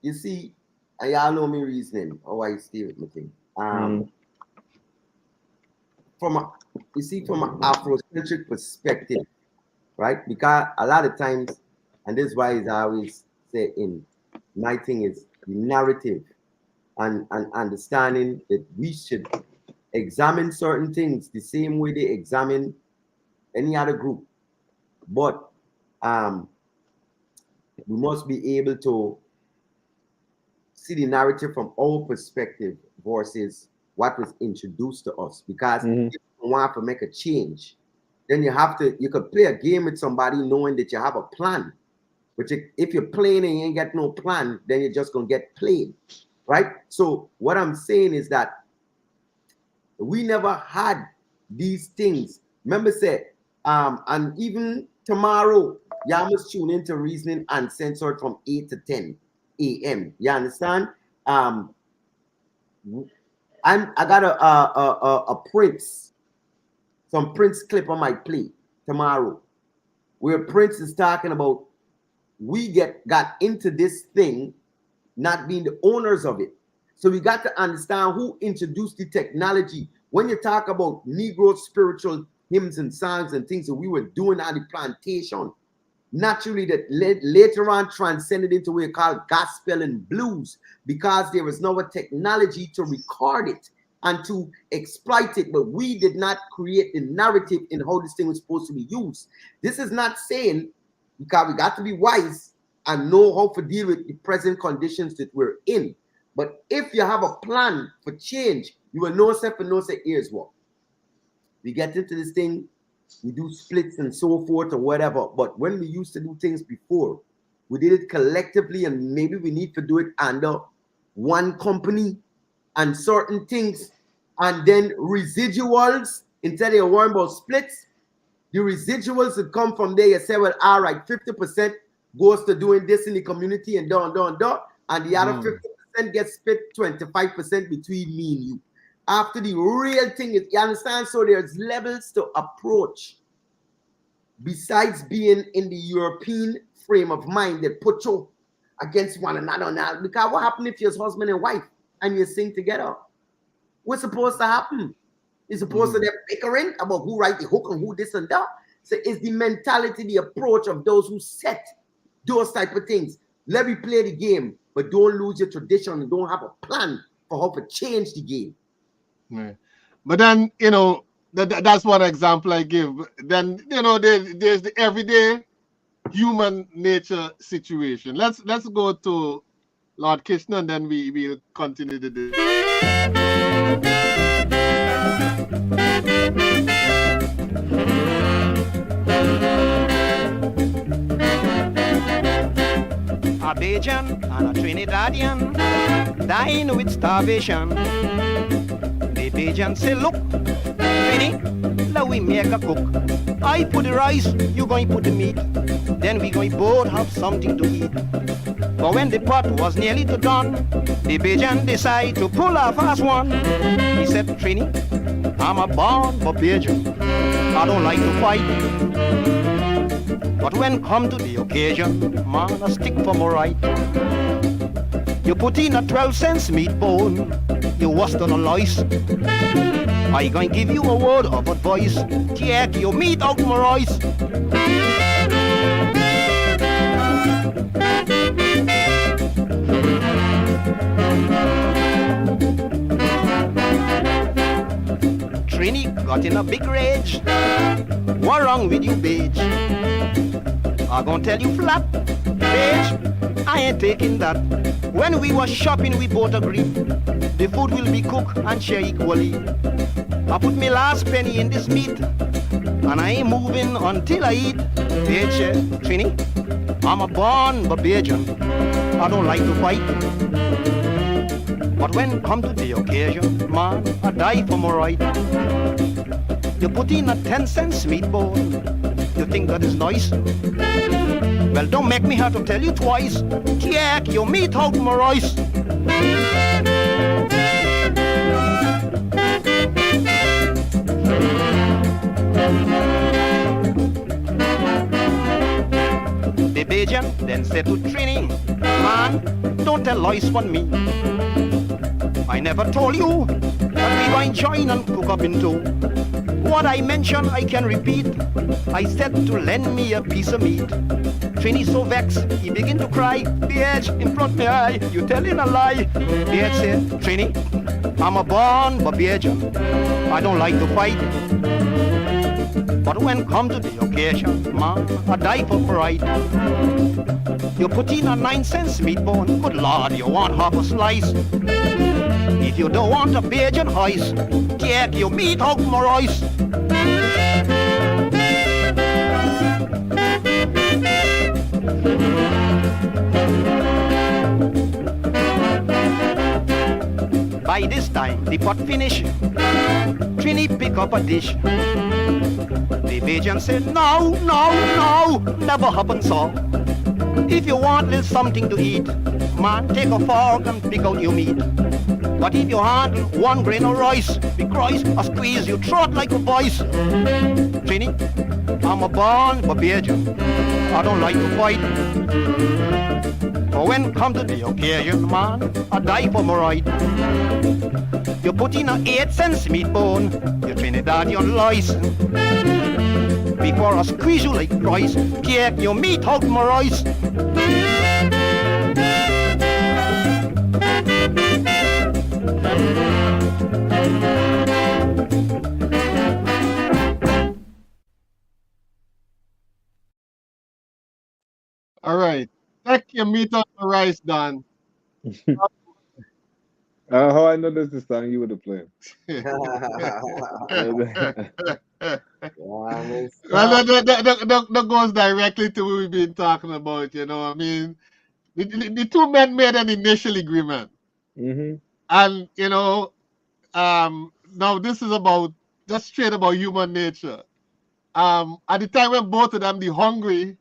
You see, and y'all know me reasoning how I stay with my thing. from an Afrocentric perspective, right? Because a lot of times, and this is why I always say in my thing is the narrative and understanding that we should examine certain things the same way they examine any other group. But we must be able to see the narrative from our perspective versus what was introduced to us. Because if you want to make a change, then you could play a game with somebody knowing that you have a plan. But if you're playing and you ain't got no plan, then you're just going to get played, right? So what I'm saying is that we never had these things. Remember, and even tomorrow, y'all must tune into Reasoning Uncensored from 8 to 10 a.m. You understand? I got a Prince, some Prince clip on my plate tomorrow, where Prince is talking about we got into this thing not being the owners of it. So we got to understand who introduced the technology. When you talk about Negro spiritual hymns and songs and things that we were doing on the plantation, naturally that later on transcended into what we call gospel and blues, because there was no technology to record it and to exploit it. But we did not create the narrative in how this thing was supposed to be used. This is not saying, because we got to be wise and know how to deal with the present conditions that we're in. But if you have a plan for change, you will know self and know say, here's what. We get into this thing, we do splits and so forth or whatever. But when we used to do things before, we did it collectively, and maybe we need to do it under one company and certain things. And then residuals, instead of worrying about splits, the residuals that come from there, you say, well, all right, 50% goes to doing this in the community and and the other 50% gets split 25% between me and you. After the real thing is, you understand? So there's levels to approach besides being in the European frame of mind that put you against one another now. Because what happens if you're husband and wife and you sing together? What's supposed to happen? It's supposed to be bickering about who write the hook and who this and that. So it's the mentality, the approach of those who set those type of things. Let me play the game, but don't lose your tradition and don't have a plan for how to change the game. Right. But then, that's one example I give. Then, there's the everyday human nature situation. Let's go to Lord Krishna, and then we'll continue the A Bajan and a Trinidadian dying with starvation. The Bajan say, look, Trini, let we make a cook. I put the rice, you going to put the meat. Then we going both have something to eat. But when the pot was nearly to done, the Bajan decide to pull a fast one. He said, Trini, I'm a born Bajan. I don't like to fight. But when come to the occasion, man, a stick for my right. You put in a 12-cent meat bone, you washed on a lice. I going to give you a word of advice. Take your meat out my rice. Trini got in a big rage. What wrong with you, bitch? I'm gonna tell you flat, bitch, I ain't taking that. When we was shopping, we both agreed the food will be cooked and shared equally. I put my last penny in this meat, and I ain't moving until I eat. Bitch, Trini, I'm a born Bajan. I don't like to fight. But when come to the occasion, man, I die for my right. You put in a 10-cent meat bowl. You think that is nice? Well, don't make me have to tell you twice. Take your meat out my rice. The Bajan then said to Trini, man, don't tell lies on me. I never told you that we going join and cook up into. What I mentioned, I can repeat. I said to lend me a piece of meat. Trini so vexed, he begin to cry. Bitch, in front me eye, you telling a lie. Bitch said, Trini, I'm a born Barbadian. I don't like to fight. But when come to the occasion, man, I die for pride. You put in a 9-cent meat bone, good lord, you want half a slice. If you don't want a Bajan ice, take your meat out my rice. By this time, the pot finish. Trini pick up a dish. The Bajan said, no, no, no, never happen so. If you want little something to eat, man, take a fork and pick out your meat. But if you handle 1 grain of rice, be Christ, I squeeze you throat like a voice. Trini, I'm a born Barbadian. I don't like to fight. But when come to the occasion, man, I die for my right. You put in a 8-cent meat bone, you Trinidadian license. Before I squeeze you like rice, take your meat out my rice. All right. Take your meat on the rice, Don. How I know this is the song you would have played. Well, that goes directly to what we've been talking about, you know. I mean, the two men made an initial agreement. Mm-hmm. And, you know, now this is about, just straight about human nature. At the time when both of them, the hungry,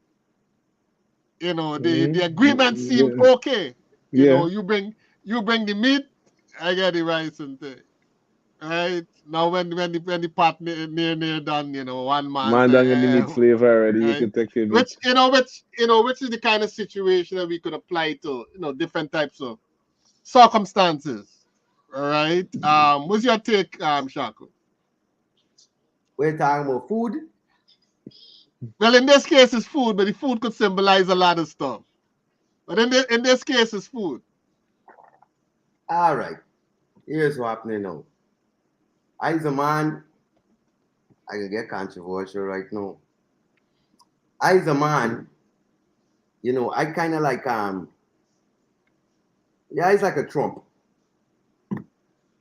you know, the agreement seemed okay. You know, you bring the meat, I get the rice and thing. Right now, when the pot near done, you know, one man done in the meat slave already. Right? You can take your meat. Which is the kind of situation that we could apply to, you know, different types of circumstances. All right. What's your take, Shaku? We're talking about food. Well, in this case, it's food, but the food could symbolize a lot of stuff. But in this case, it's food. All right. Here's what's happening now. I, as a man, I can get controversial right now. I, as a man, you know, I kind of like, it's like a Trump.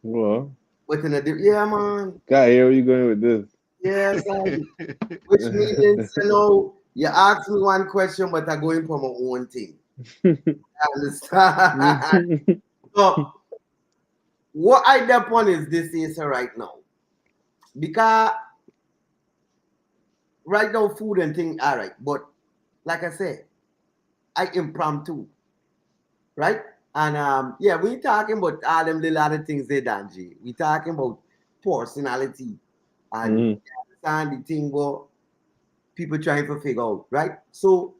Well. Yeah, man. God, here are you going with this? Yes, which means, you know, you ask me one question, but I'm going for my own thing. Understand? So, what I dep on is this is right now. Because right now, food and things, all right. But like I said, I impromptu. Right? And yeah, we talking about all them little other things they done, G. We talking about personality. And understand the thing what people trying to figure out, right? So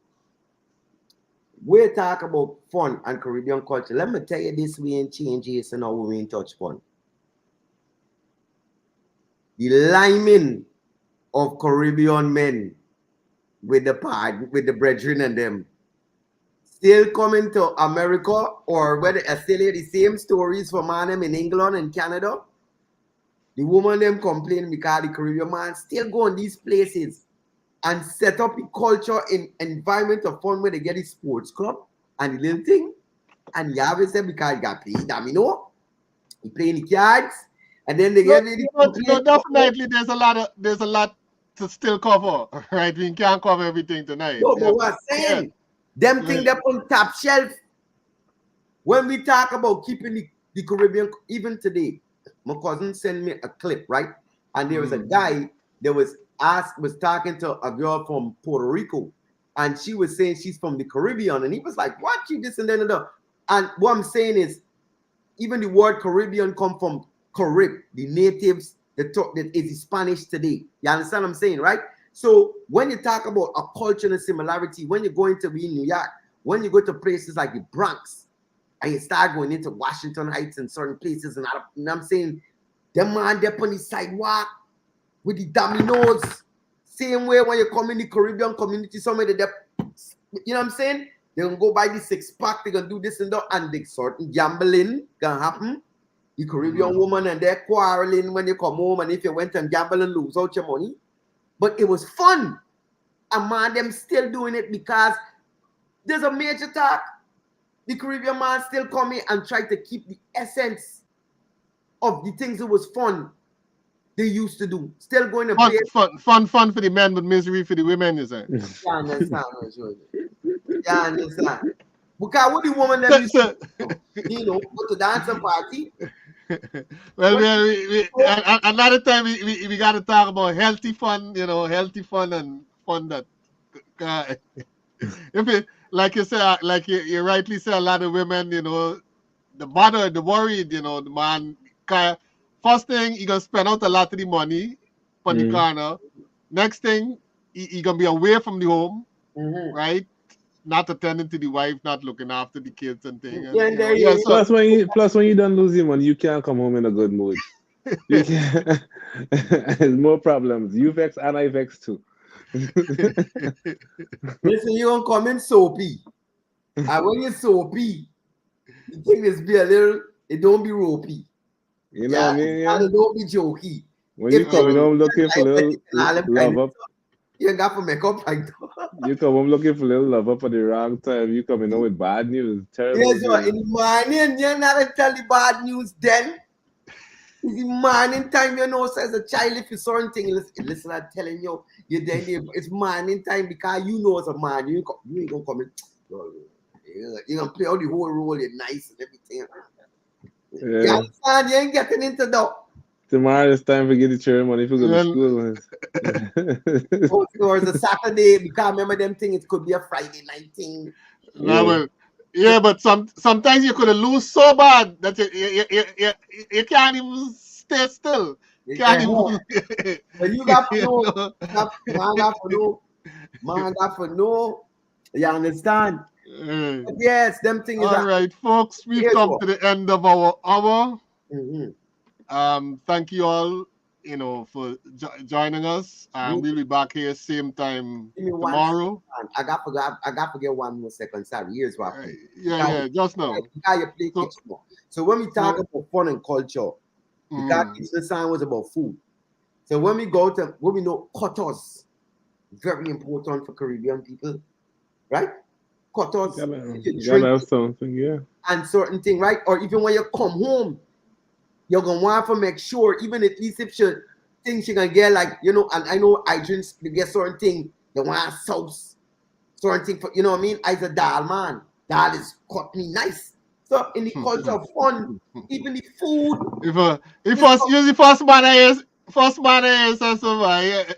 we're talking about fun and Caribbean culture. Let me tell you this, we ain't changes and now we ain't touch fun. The liming of Caribbean men with the brethren and them still coming to America, or whether I still hear the same stories from them in England and Canada. The woman them complain because the Caribbean man still go in these places and set up a culture in environment of fun where they get the sports club and the little thing. And you have it because you got paid domino, you playing the cards, and then they get no, definitely there's a lot to still cover, right? We can't cover everything tonight. No, but what I'm saying, them things that on top shelf. When we talk about keeping the Caribbean, even today. My cousin sent me a clip, right? And there was a guy that was talking to a girl from Puerto Rico, and she was saying she's from the Caribbean, and he was like, "What you this and then and that." And what I'm saying is, even the word Caribbean come from Carib, the natives that talk that is Spanish today. You understand what I'm saying, right? So when you talk about a cultural similarity, when you're going to be in New York, when you go to places like the Bronx, and you start going into Washington Heights and certain places, and you know what I'm saying, The man there on the sidewalk with the dominoes. Same way when you come in the Caribbean community, somewhere they, you know what I'm saying? They're gonna go buy the 6-pack, they're gonna do this and that, and the certain gambling gonna happen. The Caribbean woman and they're quarreling when you come home, and if you went and gamble and lose out your money. But it was fun. And man, them still doing it because there's a major talk. The Caribbean man still coming and try to keep the essence of the things that was fun they used to do. Still going to play. Fun for the men, but misery for the women, is it? You understand? You understand? Because what the woman that used to, go to dancing party. Well, another time we got to talk about healthy fun, healthy fun and fun that, if it, like you say, like you rightly say, a lot of women, the bothered, the worried, the man, first thing, he gonna spend out a lot of the money on the corner. Next thing, he gonna be away from the home, right? Not attending to the wife, not looking after the kids and things. So, plus when you don't lose your money, you can't come home in a good mood. You can't. There's more problems. You vex and I vex too. Listen, you don't come in soapy. And when you're soapy, the thing is be a little, it don't be ropey. You know what I mean? Yeah? And it don't be jokey. When you come home looking for a little love up. You got for makeup like that. You come home looking for a little love up at the wrong time. You come in with bad news. Terrible. Yes, so in the morning, you're not going to tell the bad news then. In the morning time, so as a child, if you saw anything, listen, I'm telling you, you're then it's morning time because as a man, you ain't going to come in. You're going to play all the whole role, you're nice and everything. Yeah. You understand? You ain't getting into that. Tomorrow it's time for get the children money for go to school. Or it's a Saturday, because remember them thing, it could be a Friday night thing. But sometimes you could lose so bad that you can't even stay still. You can't even. But you got to know, man got to know. You understand? Yes, them things. All right, folks, we've come to the end of our hour. Thank you all, for joining us. We'll be back here same time tomorrow. I got to forget 1 more second. Sorry, here's what. Just now. So when we talk about fun and culture, because the sign was about food. So when we know cutters, very important for Caribbean people, right? Cutters, you have something, yeah. And certain thing, right? Or even when you come home, you're gonna want to make sure, even at least if she thinks she can get and I know I drink to get certain thing, they want sauce, certain thing for what I mean. As a dal man, dal is cut me nice. So in the culture of fun, even the food. If the first man is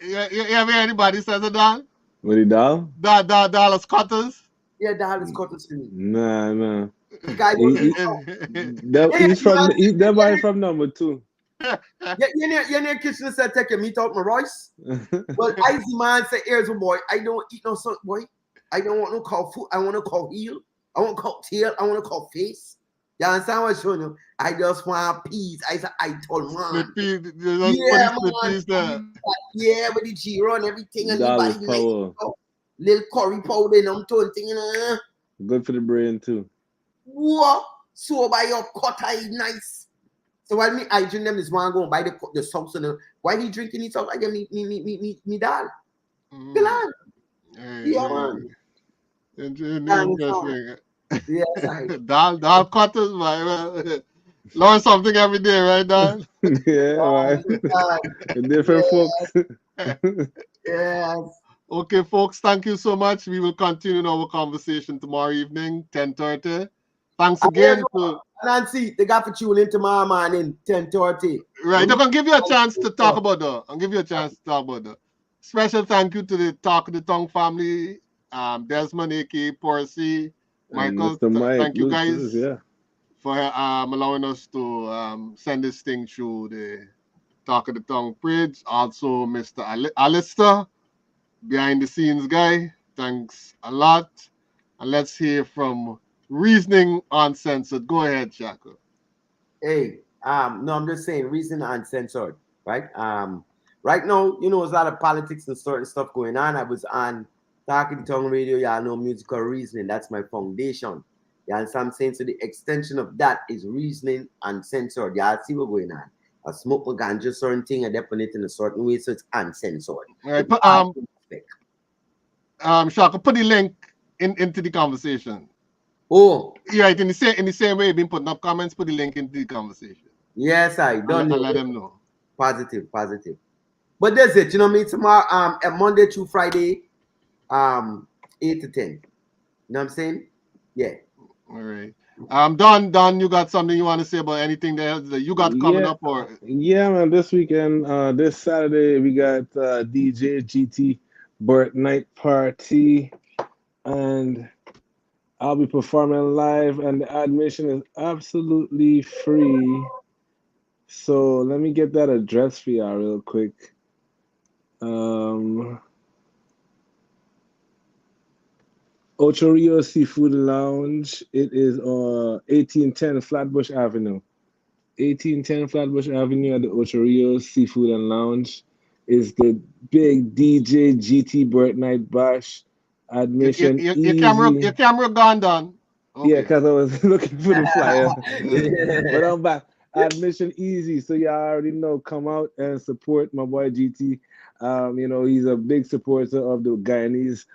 you ever hear anybody says a dal? What the dal? Dal is cutters. Yeah, dal is cutters to me. Nah. He's from number 2. You near kitchen said take your meat out my rice. Well, I see man say, here's a boy, I don't eat no something, boy. I don't want no cow food. I want to cow heel. I want cow tail. I want to cow face. You understand what I'm showing you? I just want peas. I told man. Yeah, with the gyro and everything, and the body nice. Little curry powder and I'm told thing, Good for the brain too. What? So by your cutter is nice. So while I drink them, this one go and buy the sauce and why he drinking it sauce? I get me dal. Yeah, man. Interesting. Yes, dal cutters, man. Learn something every day, right, Dan? Yeah, right. Different folks. Yes. Okay, folks, thank you so much. We will continue our conversation tomorrow evening, 10:30. Thanks again to Nancy. They got to tune in tomorrow morning, 10:30. Right, I'm gonna give you a chance to talk about that. Special thank you to the Talk of the Tongue family, Desmond, aka Porcy, Michael. Thank you guys for allowing us to send this thing through the Talk of the Tongue bridge. Also, Mr. Alistair, behind the scenes guy. Thanks a lot. And let's hear from Reasoning Uncensored. Go ahead, Shaka. Hey, No, I'm just saying reason uncensored, right? Right now, you know, there's a lot of politics and certain stuff going on. I was on Talk of the Tongue Radio, y'all know musical reasoning. That's my foundation. You understand what I'm saying? So the extension of that is reasoning uncensored. Y'all see what's going on. I smoke my ganja, certain thing, and definitely in a certain way, so it's uncensored. All right, Shaka, put the link into the conversation. Oh, yeah, in the same way you've been putting up comments, put the link into the conversation. Yes, I don't let them know. Positive. But that's it. You know what I mean? Tomorrow, at Monday through Friday, 8 to 10. You know what I'm saying? Yeah. All right. Don, you got something you want to say about anything that you got coming up, or? Yeah, man. This weekend, this Saturday, we got DJ GT Birth Night Party, and I'll be performing live, and the admission is absolutely free. So let me get that address for y'all real quick. Ocho Rios Seafood Lounge. It is 1810 Flatbush Avenue. 1810 Flatbush Avenue at the Ocho Rios Seafood and Lounge is the big DJ GT Birth Night Bash. Admission your camera gone, Don. Okay. Yeah, because I was looking for the flyer. But I'm back. Admission easy, so y'all already know. Come out and support my boy GT. You know, he's a big supporter of the Guyanese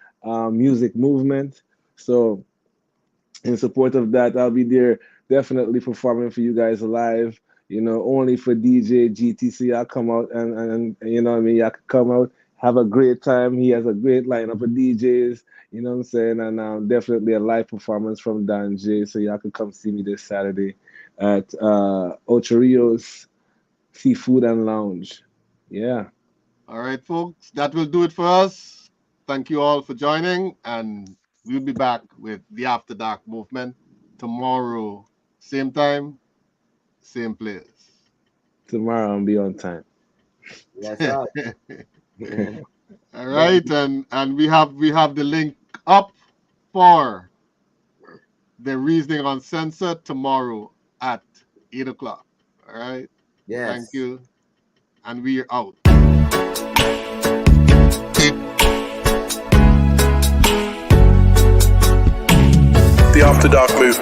music movement. So in support of that, I'll be there definitely performing for you guys live, you know, only for DJ GT. So y'all come out and you know what I mean, y'all can come out, have a great time. He has a great lineup of DJs, you know what I'm saying? And definitely a live performance from Don J. So y'all can come see me this Saturday at Ocho Rios Seafood and Lounge. Yeah. All right, folks, that will do it for us. Thank you all for joining, and we'll be back with the After Dark movement tomorrow, same time, same place. Tomorrow I'll be on time. Yes, sir. All right, and we have the link up for the Reasoning Uncensored tomorrow at 8 o'clock. All right. Yes. Thank you, and we are out. The After Dark movement.